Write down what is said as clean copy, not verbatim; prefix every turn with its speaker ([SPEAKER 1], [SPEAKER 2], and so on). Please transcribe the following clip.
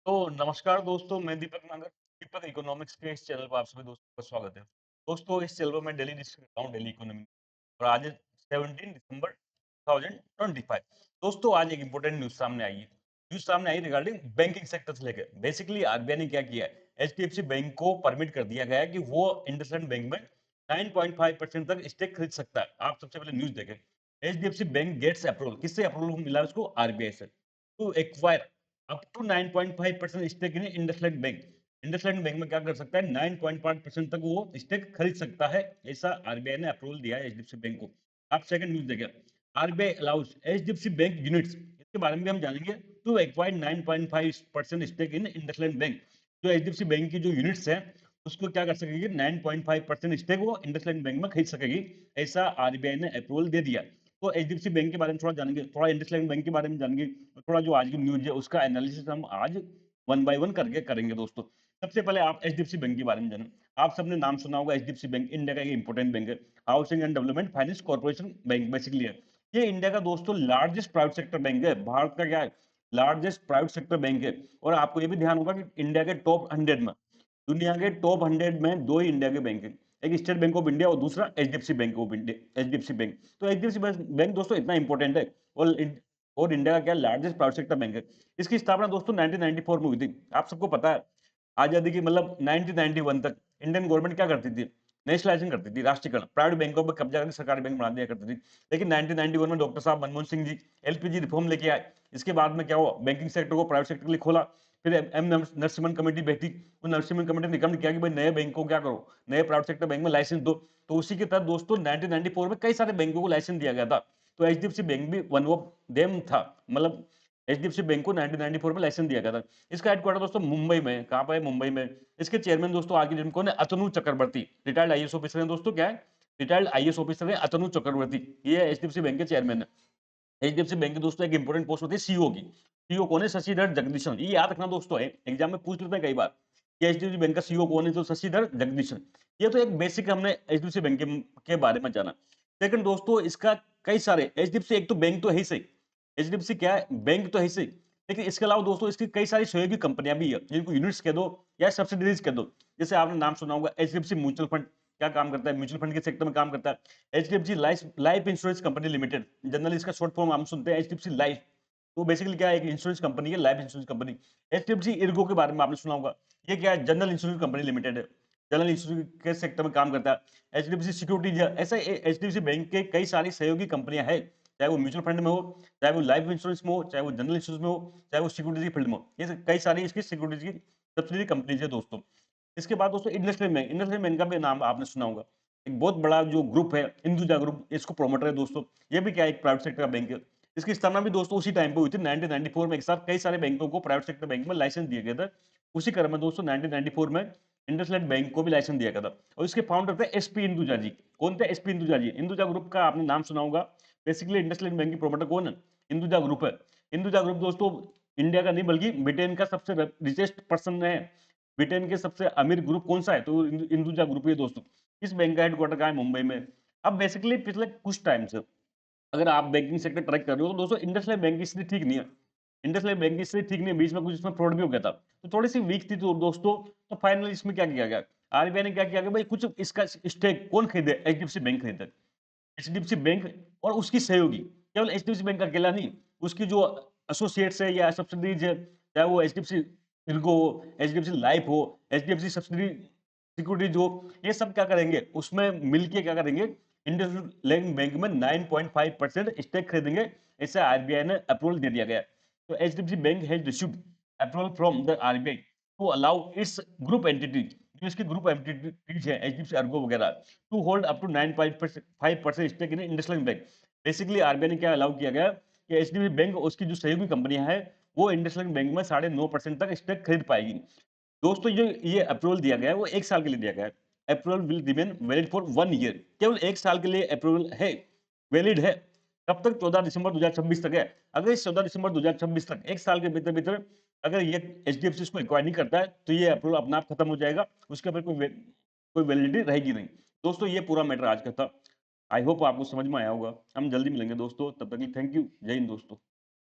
[SPEAKER 1] तो नमस्कार दोस्तों, मैं दीपक नागर। दीपक इकोनॉमिक्स के इस चैनल पर आप सभी दोस्तों का स्वागत है। दोस्तों, इस चैनल पर मैं डेली डिस्कस करता हूँ डेली इकोनॉमी और आज है 17 दिसंबर 2025। दोस्तों, आज एक इंपॉर्टेंट न्यूज़ सामने आई है। न्यूज़ सामने आई रिगार्डिंग बैंकिंग सेक्टर से लेकर। बेसिकली आरबीआई ने क्या किया है, एचडीएफसी बैंक को परमिट कर दिया गया है कि वो इंडसइंड बैंक में 9.5% तक स्टेक खरीद सकता है। आप सबसे पहले न्यूज़ देखें। एचडीएफसी बैंक गेट्स अप्रूवल, किससे अप्रूवल मिला उसको? आरबीआई से, to acquire up to 9.5% stake in IndusInd bank. IndusInd bank में क्या कर सकता है? 9.5% तक वो स्टेक खरीद सकता है। ऐसा आरबीआई ने अप्रूवल दिया है एचडीएफसी बैंक को। आप सेकंड न्यूज़ देखें। RBI allows HDFC bank units, इसके बारे में भी हम जानेंगे, to acquire 9.5% stake in IndusInd bank. जो एचडीएफसी बैंक की जो यूनिट्स है, उसको क्या कर सकेगी? 9.5% स्टेक वो इंडसइंड बैंक में खरीद सकेगी। ऐसा आरबीआई ने अप्रूवल दे दिया। तो एचडीएफसी बैंक के बारे में थोड़ा जानेंगे, थोड़ा इंडसइंड बैंक के बारे में जानेंगे, और थोड़ा जो आज की न्यूज़ है उसका एनालिसिस हम आज वन बाय वन करके करेंगे दोस्तों। सबसे पहले आप एचडीएफसी बैंक के बारे में जानें। आप सबने नाम सुना होगा, एचडीएफसी बैंक इंडिया का एक इंपॉर्टेंट बैंक है। Housing and development finance corporation bank basically है। ये इंडिया का दोस्तों लार्जेस्ट प्राइवेट सेक्टर बैंक है। भारत का क्या है? लार्जेस्ट प्राइवेट सेक्टर बैंक है। और आपको ये भी ध्यान होगा कि इंडिया के टॉप 100 में, दुनिया के टॉप 100 में दो ही इंडिया के बैंक हैं। एक स्टेट बैंक ऑफ इंडिया और दूसरा HDFC bank of India, HDFC bank. तो एचडीएफसी बैंक दोस्तों इतना इंपॉर्टेंट है, और इंडिया का क्या लार्जेस्ट प्राइवेट सेक्टर बैंक है। इसकी स्थापना दोस्तों 1994 में हुई थी। आप सबको पता है, आजादी की मतलब 1991 तक इंडियन गवर्नमेंट क्या करती थी? नेशनलाइजेशन करती थी, राष्ट्रीयकरण, प्राइवेट बैंकों पर कब्जा करके सरकारी बैंक बना दिया करती थी। लेकिन 1991 में डॉक्टर साहब मनमोहन सिंह जी एलपीजी रिफॉर्म लेके आए। इसके बाद में क्या हुआ? बैंकिंग सेक्टर को प्राइवेट सेक्टर के लिए खोला। फिर एम नरसिम्हन कमेटी बैठी। उन नरसिम्हन कमेटी ने रिकमेंड किया कि भाई नए बैंक को क्या करो, नए प्राइवेट सेक्टर बैंक में लाइसेंस दो। तो उसी के तहत दोस्तों 1994 में कई सारे बैंकों को लाइसेंस दिया गया था। तो एचडीएफसी बैंक भी वन ऑफ देम था। मतलब एचडीएफसी बैंक को 1994 में लाइसेंस दिया गया था। इसका हेडक्वार्टर दोस्तों मुंबई में। कहां पर है? मुंबई में। इसके चेयरमैन दोस्तों आज के दिन कौन है? अतनु चक्रवर्ती, रिटायर्ड आईएएस ऑफिसर है दोस्तों। क्या है? रिटायर्ड आईएएस ऑफिसर है अतनु चक्रवर्ती। ये एचडीएफसी बैंक के चेयरमैन है। एचडीएफसी बैंक की दोस्तों एक इंपॉर्टेंट पोस्ट होती है सीईओ की। सीईओ कौन है? शशिधर जगदीशन। ये याद रखना दोस्तों, है एग्जाम में पूछ लेते हैं कई बार कि एचडीएफसी बैंक का सीईओ कौन है, तो शशिधर जगदीशन। ये तो एक बेसिक हमने एचडीएफसी बैंक के बारे में जाना। लेकिन दोस्तों इसका कई सारे एचडीएफसी, एक तो बैंक तो है ही सही, एचडीएफसी क्या है? बैंक तो है ही सही, लेकिन इसके अलावा दोस्तों इसकी कई सारी सहयोगी कंपनियां भी है, जिनको यूनिट्स कह दो या सब्सिडीज कह दो। जैसे आपने नाम सुना होगा एचडीएफसी म्यूचुअल फंड। क्या काम करता है? म्यूचुअल फंड के सेक्टर में काम करता है। HDFC life life insurance company limited, generally इसका शॉर्ट फॉर्म हम सुनते हैं एचडीएफसी लाइफ। तो बेसिकली क्या है? एक इंश्योरेंस कंपनी है, life insurance company. HDFC Ergo के बारे में आपने सुना होगा। ये क्या है? जनरल इंश्योरेंस कंपनी लिमिटेड है, जनरल इंश्योरेंस के सेक्टर में काम करता है। एचडीएफसी सिक्योरिटीज है। ऐसे एचडीएफसी बैंक के कई सारी सहयोगी कंपनियां हैं, चाहे वो म्यूचुअल फंड में हो, चाहे वो लाइफ इंश्योरेंस में हो, चाहे वो जनरल इंश्योरेंस में हो, चाहे वो सिक्योरिटीज की फील्ड में हो। ये कई सारी इसकी सिक्योरिटीज की सब्सिडरी कंपनीज है दोस्तों। इसके बाद दोस्तों इंडस्ट्रियल बैंक, इंडस्ट्रियल बैंक का भी नाम आपने सुना होगा। एक बहुत बड़ा जो ग्रुप है हिंदुजा ग्रुप, इसको प्रोमोटर है दोस्तों। ये भी क्या है? एक प्राइवेट सेक्टर का बैंक है। इसकी स्थापना भी दोस्तों उसी टाइम पे हुई थी 1994 में। एक साथ कई सारे बैंकों को प्राइवेट सेक्टर बैंक में लाइसेंस दिए गए थे। उसी क्रम में दोस्तों 1994 में इंडसइंड बैंक को भी लाइसेंस दिया गया था। और इसके फाउंडर थे एसपी इंदुजा जी। कौन थे? एसपी इंदुजा जी। इंदुजा ग्रुप का आपने नाम सुना होगा। बेसिकली इंडसइंड बैंक की प्रोमोटर कौन है? इंदुजा ग्रुप है। इंदुजा ग्रुप दोस्तों इंडिया का नहीं बल्कि ब्रिटेन का सबसे रिचेस्ट पर्सन है। ब्रिटेन के सबसे अमीर ग्रुप कौन सा है? तो इंदुजा ग्रुप ही है दोस्तों। इस बैंक का हेडक्वार्टर कहाँ है? मुंबई में। अब बेसिकली पिछले कुछ टाइम से अगर आप बैंकिंग सेक्टर ट्रैक कर रहे हो तो दोस्तों इंडसइंड बैंक की स्थिति ठीक नहीं है। इंडसइंड बैंक की स्थिति ठीक नहीं है। बीच में कुछ इसमें फ्रॉड भी हो गया था, तो थोड़ी सी वीक थी तो दोस्तों। तो फाइनली इसमें क्या किया गया? आरबीआई ने क्या किया गया? भाई कुछ इसका स्टेक कौन खरीदे? एचडीएफसी बैंक खरीदे। एचडीएफसी बैंक और उसकी सहयोगी, केवल एचडीएफसी बैंक का अकेला नहीं, उसकी जो एसोसिएट्स है या सब्सिडीज है, चाहे वो एचडीएफसी इर्गो हो, एचडीएफसी लाइफ हो, एचडीएफसी सब्सिडी सिक्योरिटीज हो, ये सब क्या करेंगे? उसमें मिलके क्या करेंगे? इंडसइंड बैंक में 9.5% स्टेक खरीदेंगे। इसे आरबीआई ने अप्रूवल दे दिया गया है। तो HDFC bank has received approval from the RBI to allow its group entity, जो इसके ग्रुप एंटिटीज है एचडीएफसी अर्गो वगैरह, to hold up to 9.5% stake in IndusInd bank. Basically RBI ने क्या अलाउ किया गया कि एचडीएफसी बैंक और उसकी जो सहयोगी कंपनियां हैं, वो इंडसइंड बैंक में 9.5% तक स्टेक खरीद पाएगी। दोस्तों ये अप्रूवल दिया गया है, वो 1 साल के लिए दिया गया है। Approval will remain valid for 1 year. केवल 1 साल के लिए अप्रूवल है, वैलिड है। कब तक? 14 दिसंबर 2026 तक है। अगर इस 14 दिसंबर 2026 तक 1 साल के भीतर-भीतर अगर ये एचडीएफसी इसको एक्वायर नहीं करता है, तो ये अप्रूवल अपने आप खत्म हो जाएगा। उसके ऊपर कोई वैलिडिटी रहेगी नहीं। दोस्तों ये पूरा मैटर आज का था। आई होप आपको समझ में आया होगा। हम जल्दी मिलेंगे दोस्तों, तब तक के लिए थैंक यू। जय हिंद दोस्तों।